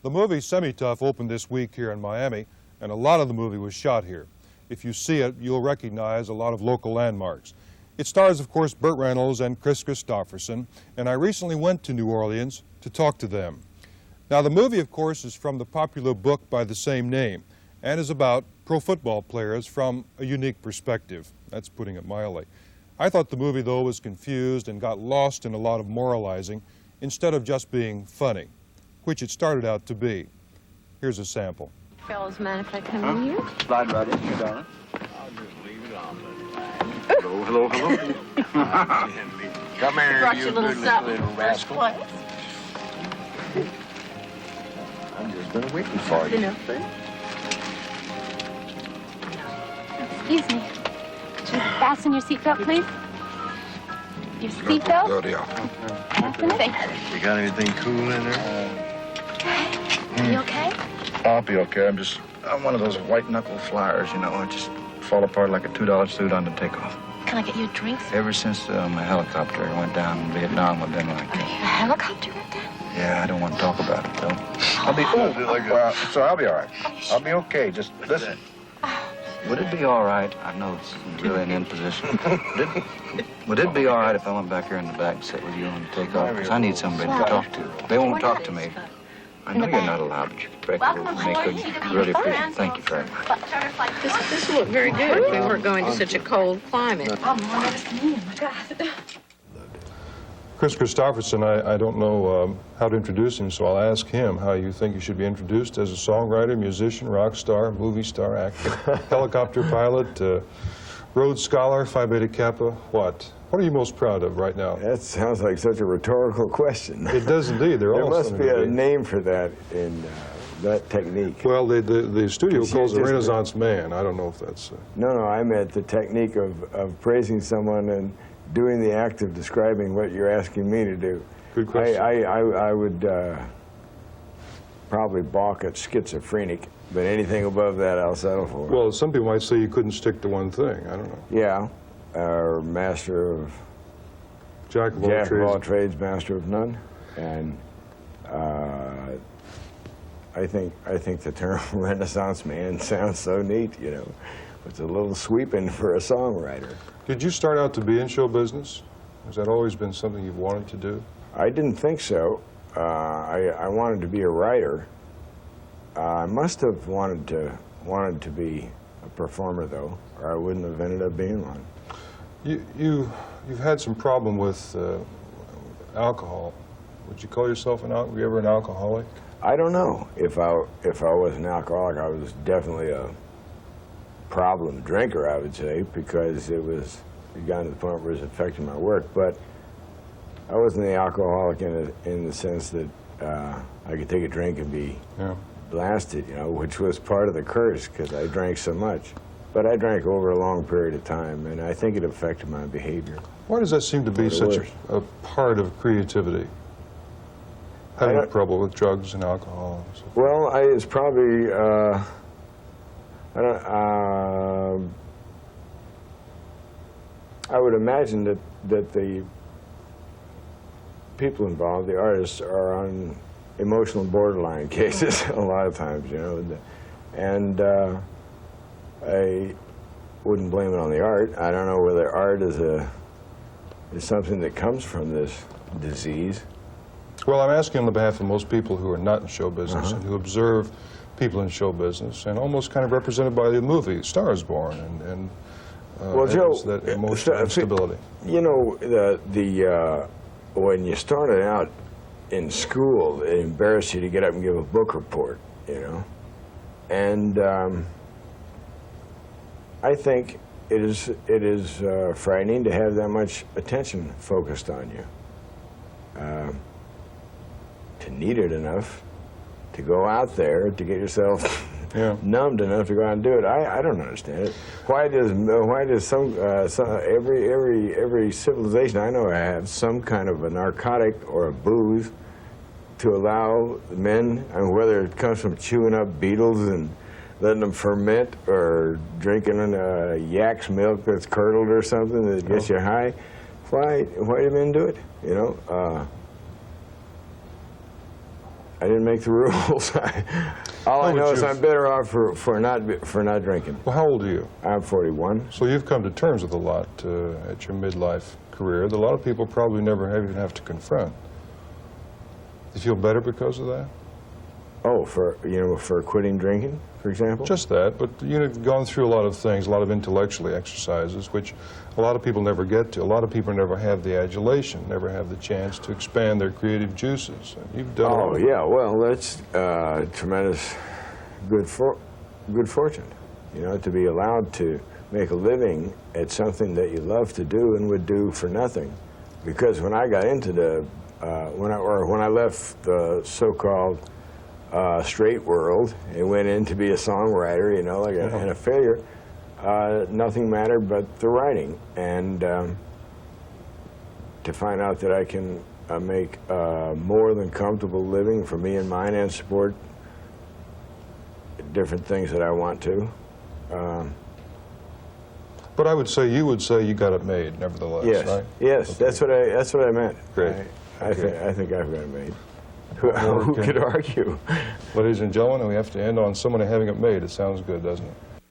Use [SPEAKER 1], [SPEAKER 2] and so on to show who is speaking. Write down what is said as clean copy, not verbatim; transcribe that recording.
[SPEAKER 1] The movie Semi-Tough opened this week here in Miami, and a lot of the movie was shot here. If you see it, you'll recognize a lot of local landmarks. It stars, of course, Burt Reynolds and Kris Kristofferson, and I recently went to New Orleans to talk to them. Now, the movie, of course, is from the popular book by the same name and is about pro football players from a unique perspective. That's putting it mildly. I thought the movie, though, was confused and got lost in a lot of moralizing instead of just being funny, which it started out to be. Here's a sample.
[SPEAKER 2] Fellas, mind if I come in here?
[SPEAKER 3] Slide right in here, darling.
[SPEAKER 4] I'll just leave it on. Hello, hello, hello. Come here,
[SPEAKER 2] Brought
[SPEAKER 4] you
[SPEAKER 2] you a little
[SPEAKER 4] good
[SPEAKER 2] something
[SPEAKER 4] little
[SPEAKER 2] from first
[SPEAKER 4] rascal.
[SPEAKER 2] class.
[SPEAKER 4] I've just been waiting for you.
[SPEAKER 2] Enough food? Excuse me. Could you fasten your seatbelt, please? Your seatbelt?
[SPEAKER 4] Bloody off.
[SPEAKER 2] Fasten it.
[SPEAKER 4] You got anything cool in there?
[SPEAKER 2] You okay?
[SPEAKER 3] I'll be okay. I'm one of those white knuckle flyers, you know. I just fall apart like a $2 suit on the takeoff.
[SPEAKER 2] Can I get you a drink?
[SPEAKER 3] Ever since my helicopter went down in Vietnam, I've been like
[SPEAKER 2] A
[SPEAKER 3] that.
[SPEAKER 2] helicopter went down?
[SPEAKER 3] Yeah, I don't want to talk about it, though. I'll be, so I'll be all right. I'll be okay. Just listen. Would it be all right? I know it's really an imposition. Would it be all right if I went back here in the back and sit with you on the takeoff? Because I need somebody to talk to. They won't talk to me. I know you're not allowed, but you break the rules and they couldn't. Really appreciate it. Thank you very much.
[SPEAKER 5] This will look very good if we weren't going to such a cold climate.
[SPEAKER 1] Kris Kristofferson, I don't know how to introduce him, so I'll ask him how you think he should be introduced as a songwriter, musician, rock star, movie star, actor, helicopter pilot, Rhodes Scholar, Phi Beta Kappa, what? What are you most proud of right now?
[SPEAKER 6] That sounds like such a rhetorical question.
[SPEAKER 1] It does indeed. There
[SPEAKER 6] must be a name for that in that technique.
[SPEAKER 1] Well, the studio calls it Renaissance man. I don't know if that's...
[SPEAKER 6] No, I meant the technique of praising someone and doing the act of describing what you're asking me to do.
[SPEAKER 1] Good question.
[SPEAKER 6] I would probably balk at schizophrenic, but anything above that I'll settle for.
[SPEAKER 1] Well, some people might say you couldn't stick to one thing. I don't know.
[SPEAKER 6] Yeah, or master of...
[SPEAKER 1] Jack of all trades,
[SPEAKER 6] master of none. And I think the term Renaissance man sounds so neat, you know. It's a little sweeping for a songwriter.
[SPEAKER 1] Did you start out to be in show business? Has that always been something you've wanted to do?
[SPEAKER 6] I didn't think so. I wanted to be a writer. I must have wanted to be a performer, though, or I wouldn't have ended up being one.
[SPEAKER 1] You've had some problem with alcohol. Would you call yourself were you ever an alcoholic?
[SPEAKER 6] I don't know if I was an alcoholic. I was definitely a problem drinker, I would say, because it got to the point where it was affecting my work. But I wasn't an alcoholic in the sense that I could take a drink and be blasted, you know, which was part of the curse because I drank so much. But I drank over a long period of time, and I think it affected my behavior.
[SPEAKER 1] Why does that seem to be such a part of creativity? Having trouble with drugs and alcohol? And so forth.
[SPEAKER 6] Well, it's probably, I would imagine that the people involved, the artists, are on emotional borderline cases a lot of times, you know. And I wouldn't blame it on the art. I don't know whether art is something that comes from this disease.
[SPEAKER 1] Well, I'm asking on behalf of most people who are not in show business and who observe people in show business, and almost kind of represented by the movie Star is Born and
[SPEAKER 6] well, Joe,
[SPEAKER 1] that emotional instability.
[SPEAKER 6] You know, when you started out in school, it embarrassed you to get up and give a book report, you know. And I think it is frightening to have that much attention focused on you. To need it enough to go out there to get yourself numbed enough to go out and do it. I don't understand it. Why does every civilization I know have some kind of a narcotic or a booze to allow men, I mean, whether it comes from chewing up beetles and letting them ferment or drinking yak's milk that's curdled or something that gets you high. Why do men do it? You know. I didn't make the rules. All I know is I'm better off for not drinking.
[SPEAKER 1] Well, how old are you?
[SPEAKER 6] I'm 41.
[SPEAKER 1] So you've come to terms with a lot at your midlife career that a lot of people probably never even have to confront. Do you feel better because of that?
[SPEAKER 6] Oh, for quitting drinking, for example?
[SPEAKER 1] Just that, but you've gone through a lot of things, a lot of intellectually exercises, which a lot of people never get to. A lot of people never have the adulation, never have the chance to expand their creative juices. And you've done all of it.
[SPEAKER 6] Yeah, well, that's tremendous good fortune, to be allowed to make a living at something that you love to do and would do for nothing. Because when I got into when I left the so-called straight world and went in to be a songwriter, and a failure, nothing mattered but the writing. And to find out that I can make more than comfortable living for me and mine and support different things that I want to.
[SPEAKER 1] But I would say you got it made, nevertheless,
[SPEAKER 6] Yes,
[SPEAKER 1] right?
[SPEAKER 6] yes,
[SPEAKER 1] Okay.
[SPEAKER 6] that's what I meant.
[SPEAKER 1] Great.
[SPEAKER 6] I think I've got it made. Who
[SPEAKER 1] Okay.
[SPEAKER 6] could argue?
[SPEAKER 1] Ladies and gentlemen, we have to end on someone having it made. It sounds good, doesn't it?